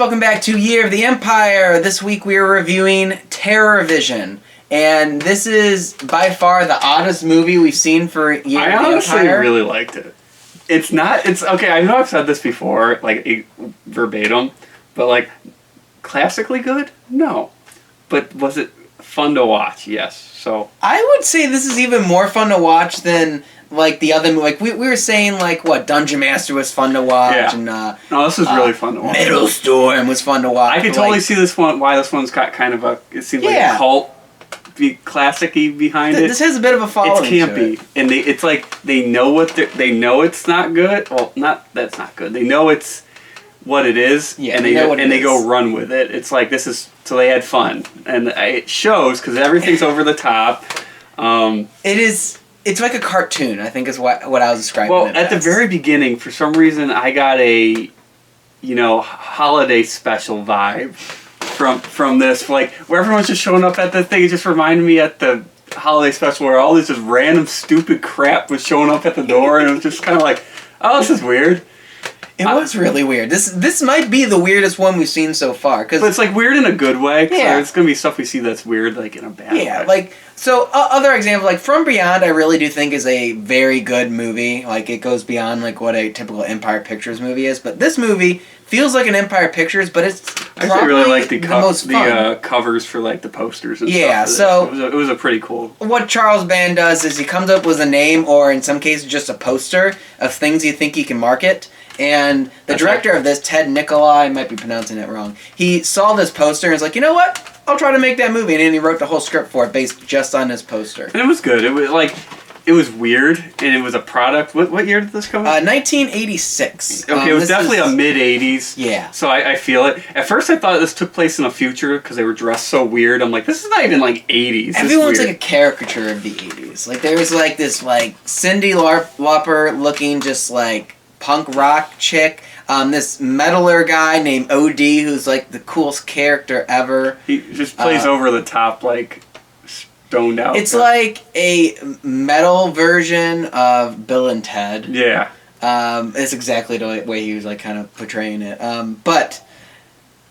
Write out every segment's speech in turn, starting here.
welcome back to Year of the Empire. This week we are reviewing TerrorVision. And this is by far the oddest movie we've seen for Year of the Empire. I honestly really liked it. It's okay, I know I've said this before, like verbatim, but like, classically good? No. But was it fun to watch? Yes. So I would say this is even more fun to watch than like the other, like we were saying, like what Dungeon Master was fun to watch, yeah. and no, this was really fun to watch. Metal Storm was fun to watch. I could totally see this one. Why this one's got kind of a, it seems like a cult, classic-y behind it. This has a bit of a following. It's campy, and it's like they know they know it's not good. Well, not that's not good. They know it's what it is, and they go run with it. It's like this is so they had fun, and it shows because everything's over the top. It is. It's like a cartoon, I think is what I was describing. Well, at the very beginning, for some reason, I got a, holiday special vibe from this. Like, where everyone's just showing up at the thing. It just reminded me at the holiday special where all this just random stupid crap was showing up at the door, and it was just kind of like, oh, this is weird. It was really weird. This might be the weirdest one we've seen so far. But it's like weird in a good way. Yeah. It's going to be stuff we see that's weird like in a bad way. Yeah, like, so other example, like From Beyond I really do think is a very good movie. Like it goes beyond like what a typical Empire Pictures movie is. But this movie feels like an Empire Pictures, but it's probably I really like the most fun. covers for like the posters and stuff. So it was a pretty cool. What Charles Band does is he comes up with a name or in some cases just a poster of things you think he can market. And the director of this, Ted Nicolaou, I might be pronouncing it wrong, he saw this poster and was like, you know what? I'll try to make that movie. And then he wrote the whole script for it based just on this poster. And it was good. It was like, it was weird, and it was a product. What year did this come out? 1986. Okay, it was definitely a mid-'80s. Yeah. So I feel it. At first I thought this took place in the future because they were dressed so weird. I'm like, this is not even like 80s. Everyone's like a caricature of the 80s. Like there was like this like Cyndi Lauper looking just like punk rock chick. This metaler guy named O.D. who's like the coolest character ever. He just plays over the top, like stoned out. It's like a metal version of Bill and Ted. Yeah. It's exactly the way he was like kind of portraying it. But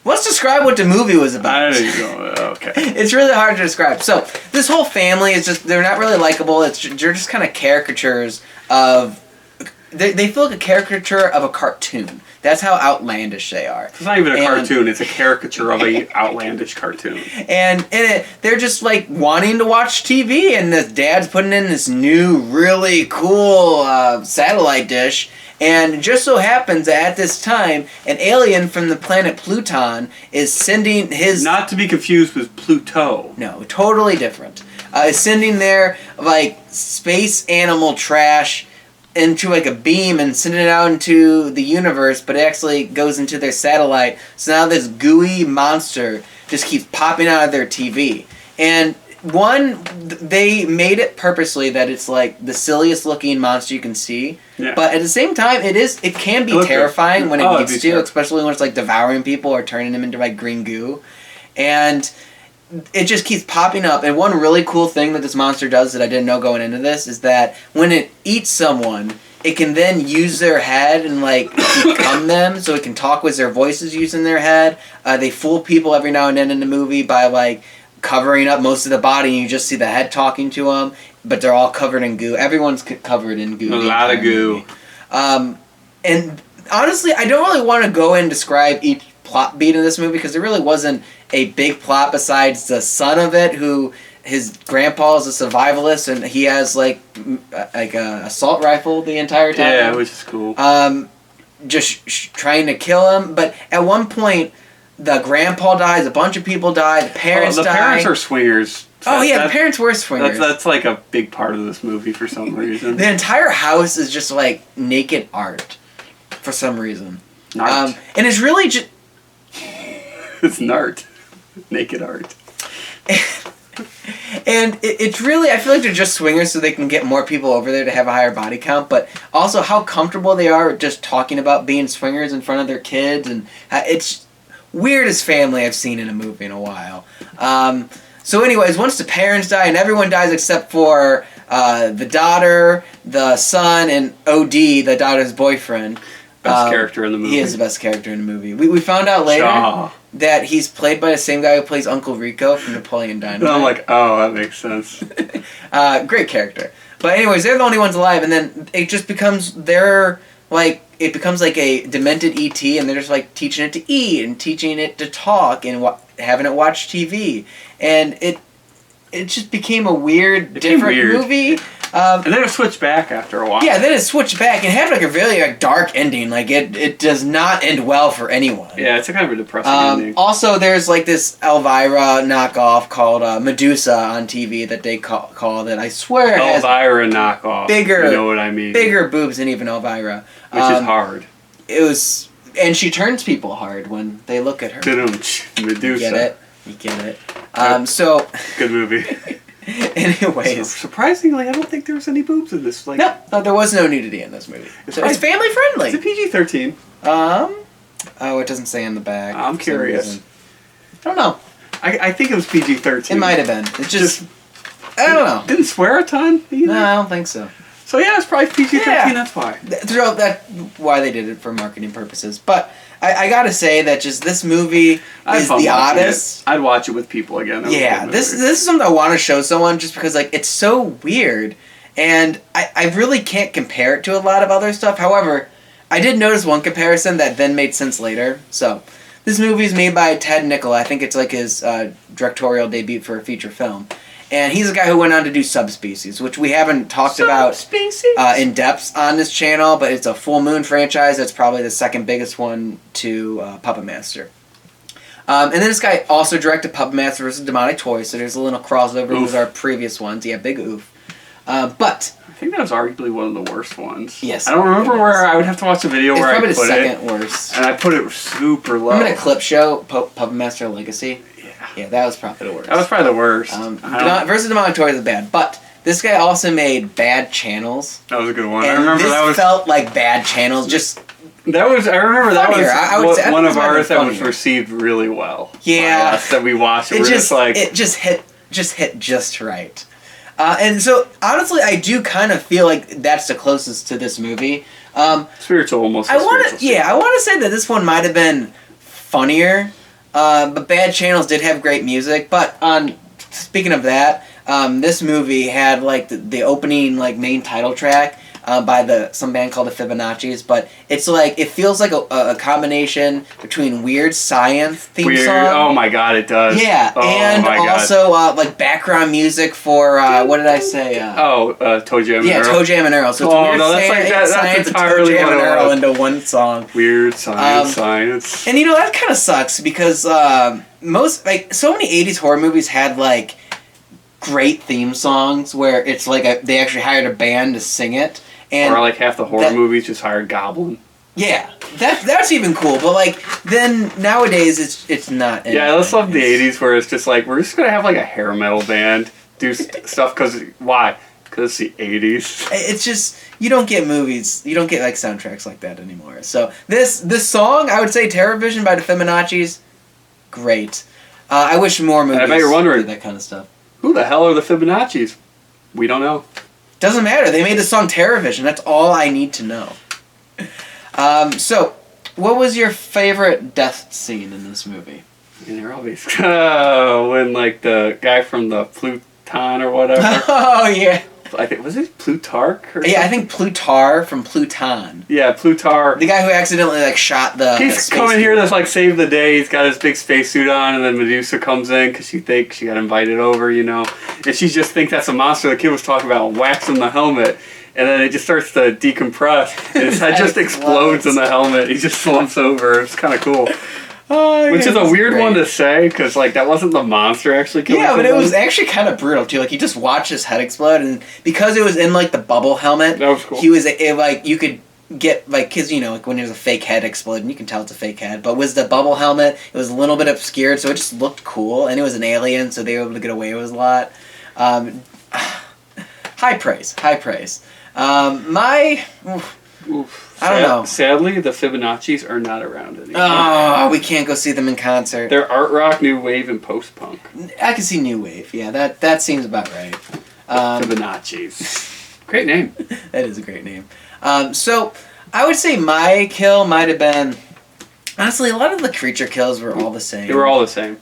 let's describe what the movie was about. Okay. It's really hard to describe. So this whole family is just, they're not really likable. They're just kind of caricatures of, they feel like a caricature of a cartoon. That's how outlandish they are. It's not even a cartoon. It's a caricature of a outlandish cartoon. And in it, they're just like wanting to watch TV, and the dad's putting in this new, really cool satellite dish. And it just so happens that at this time, an alien from the planet Pluton is sending his... Not to be confused with Pluto. No, totally different. Is sending their like space animal trash into like a beam and send it out into the universe, but it actually goes into their satellite. So now this gooey monster just keeps popping out of their TV. And one, they made it purposely that it's like the silliest looking monster you can see. Yeah. But at the same time, it can be terrifying when it needs to, especially when it's like devouring people or turning them into like green goo. And it just keeps popping up. And one really cool thing that this monster does that I didn't know going into this is that when it eats someone, it can then use their head and like become them, so it can talk with their voices using their head. They fool people every now and then in the movie by like covering up most of the body, and you just see the head talking to them, but they're all covered in goo. Everyone's covered in goo. A lot of goo. And honestly, I don't really want to go and describe each plot beat in this movie because there really wasn't a big plot besides the son of it, who his grandpa is a survivalist and he has like a assault rifle the entire time. Yeah, which is cool. Just trying to kill him, but at one point the grandpa dies, a bunch of people die, the parents die. The parents are swingers. So the parents were swingers. That's like a big part of this movie for some reason. The entire house is just like naked art for some reason. Art. And it's really just... It's art. Naked art. And it's really, I feel like they're just swingers so they can get more people over there to have a higher body count, but also how comfortable they are just talking about being swingers in front of their kids, and it's weirdest family I've seen in a movie in a while. So anyways, once the parents die, and everyone dies except for the daughter, the son, and O.D., the daughter's boyfriend. Best character in the movie. He is the best character in the movie. We found out later that he's played by the same guy who plays Uncle Rico from Napoleon Dynamite. And I'm like, oh, that makes sense. Great character. But anyways, they're the only ones alive, and then it just becomes it becomes like a demented ET, and they're just like teaching it to eat and teaching it to talk and having it watch TV, and it just became a different movie. And then it switched back after a while. Yeah, then it switched back and it had like a really dark ending. Like it does not end well for anyone. Yeah, it's a kind of a depressing ending. Also, there's like this Elvira knockoff called Medusa on TV that they call that I swear Elvira knockoff. Bigger, you know what I mean? Bigger boobs than even Elvira, which is hard. It was, and she turns people hard when they look at her. Medusa. You get it. So good movie. Anyways, surprisingly, I don't think there was any boobs in this. No, there was no nudity in this movie. It's family friendly. Is it PG-13? It doesn't say on the back. I'm curious. I don't know. I think it was PG-13. It might have been. It's just I don't know. Didn't swear a ton either? No, I don't think so. So yeah, it's probably PG-13. Yeah. That's why. That's why they did it for marketing purposes. But I gotta say that just this movie is the oddest. I'd watch it with people again. Yeah, this is something I want to show someone just because it's so weird, and I really can't compare it to a lot of other stuff. However, I did notice one comparison that then made sense later. So this movie is made by Ted Nicolaou. I think it's like his directorial debut for a feature film. And he's the guy who went on to do Subspecies, which we haven't talked about in depth on this channel, but it's a Full Moon franchise. That's probably the second biggest one to Puppet Master. And then this guy also directed Puppet Master vs. Demonic Toys, so there's a little crossover with our previous ones. Yeah, big oof. But I think that was arguably one of the worst ones. Yes. I don't remember where I would have to watch a video where I put it. It's probably the second worst. And I put it super low. Remember the clip show, Puppet Master Legacy? Yeah, that was probably the worst. That was probably the worst. Versus Demonic Toys is bad, but this guy also made Bad Channels. That was a good one. And I remember this felt like Bad Channels. Just I remember funnier. That was one of ours that was received really well. Yeah, by us that we watched. It just hit just right. And so honestly, I do kind of feel like that's the closest to this movie. Spiritual, almost. I want to say that this one might have been funnier. But Bad Channels did have great music. But speaking of that, this movie had like the opening main title track by some band called the Fibonacci's. But it's like it feels like a combination between weird science theme song. Oh my god, it does. Yeah, and also background music for what did I say? Toe Jam and Earl. Yeah, Toe Jam and Earl. So it's that's entirely Toe Jam and Earl into one song. Weird science. And that kind of sucks because so many 80s horror movies had great theme songs where it's they actually hired a band to sing it. And or half the horror movies just hired Goblin. Yeah, that's even cool. But then nowadays it's not. Yeah, I just love the 80s where it's just we're just gonna have a hair metal band do stuff because why? Because it's the 80s. It's just you don't get movies, you don't get soundtracks like that anymore. So this song, I would say TerrorVision by the Fibonacci's, great. I wish more movies. And I bet you're wondering did that kind of stuff. Who the hell are the Fibonacci's? We don't know. Doesn't matter. They made the song TerrorVision. That's all I need to know. So, what was your favorite death scene in this movie? And they're always when the guy from the Pluton or whatever. Oh yeah. I think was it Plutarch? I think Plutar from Pluton. Yeah, Plutarch. The guy who accidentally shot the. He's coming here to save the day. He's got his big spacesuit on, and then Medusa comes in because she thinks she got invited over, and she just thinks that's a monster the kid was talking about, waxing the helmet, and then it just starts to decompress, and his head just explodes in the helmet. He just slumps over. It's kind of cool. Which is a weird one to say, because that wasn't the monster actually killing but it was actually kind of brutal too. You just watched his head explode, and because it was in the bubble helmet, that was cool. He was you could get because when there's a fake head exploding, you can tell it's a fake head. But with the bubble helmet, it was a little bit obscured, so it just looked cool, and it was an alien, so they were able to get away with a lot. High praise. I don't know. Sadly, the Fibonacci's are not around anymore. Oh, we can't go see them in concert. They're art rock, new wave, and post punk. I can see new wave. Yeah, that seems about right. Fibonacci's. Great name. That is a great name. So I would say my kill might have been... Honestly, a lot of the creature kills were all the same. They were all the same.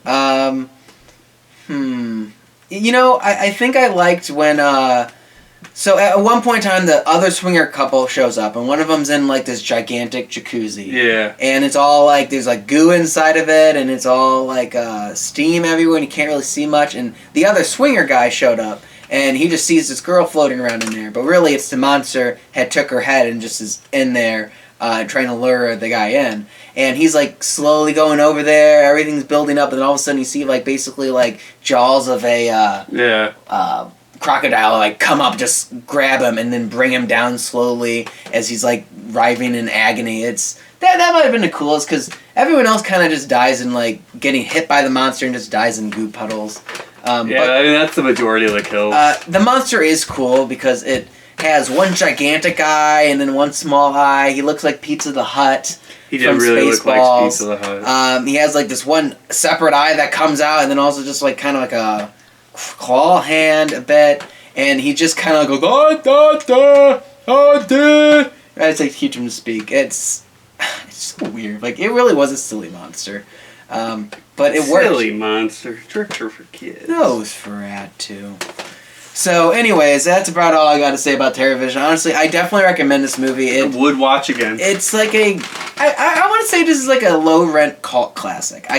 You know, I think I liked when... So at one point in time, the other swinger couple shows up, and one of them's in, like, this gigantic jacuzzi. Yeah. And it's all, like, there's, like, goo inside of it, and it's all, like, steam everywhere, and you can't really see much. And the other swinger guy showed up, and he just sees this girl floating around in there. But really, it's the monster had took her head and just is in there trying to lure the guy in. And he's, like, slowly going over there, everything's building up, and then all of a sudden you see, like, basically, like, jaws of a... crocodile like come up, just grab him, and then bring him down slowly as he's like writhing in agony. It's that might have been the coolest because everyone else kind of just dies in like getting hit by the monster and just dies in goo puddles. I mean that's the majority of the kills. The monster is cool because it has one gigantic eye and then one small eye. He looks like Pizza the Hut. He did really look like Pizza the Hut. He has like this one separate eye that comes out, and then also just like kind of like a claw hand a bit, and he just kind of goes I just like to teach him to speak. It's so weird. Like it really was a silly monster, but it worked. Silly monster. Tricks are for kids. Those for Rad too. So, anyways, that's about all I got to say about TerrorVision. Honestly, I definitely recommend this movie. I would watch again. It's like I want to say this is like a low rent cult classic. I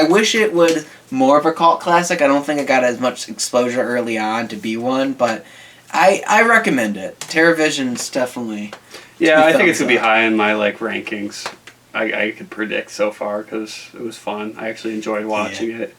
wish it would more of a cult classic. I don't think I got as much exposure early on to be one, but I recommend it. TerrorVision's definitely. Yeah, I think it's gonna be high in my like rankings. I could predict so far because it was fun. I actually enjoyed watching it.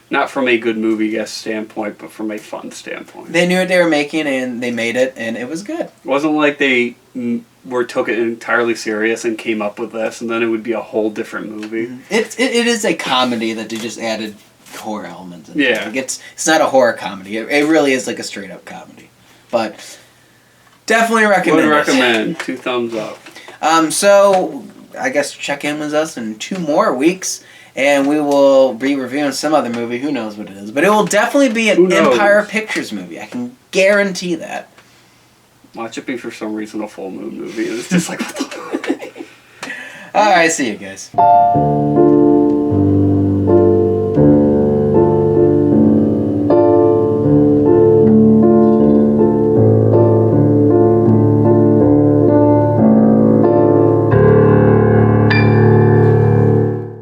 Not from a good movie guest standpoint, but from a fun standpoint. They knew what they were making, and they made it, and it was good. It wasn't like they took it entirely serious and came up with this, and then it would be a whole different movie. Mm-hmm. It is a comedy that they just added horror elements into. Yeah. Like it's not a horror comedy. It really is like a straight-up comedy. But definitely recommend. Would recommend. 2 thumbs up. So I guess check in with us in 2 more weeks. And we will be reviewing some other movie. Who knows what it is. But it will definitely be an Empire Pictures movie. I can guarantee that. Watch it be for some reason a full moon movie. It's just like, what the... Alright, see you guys.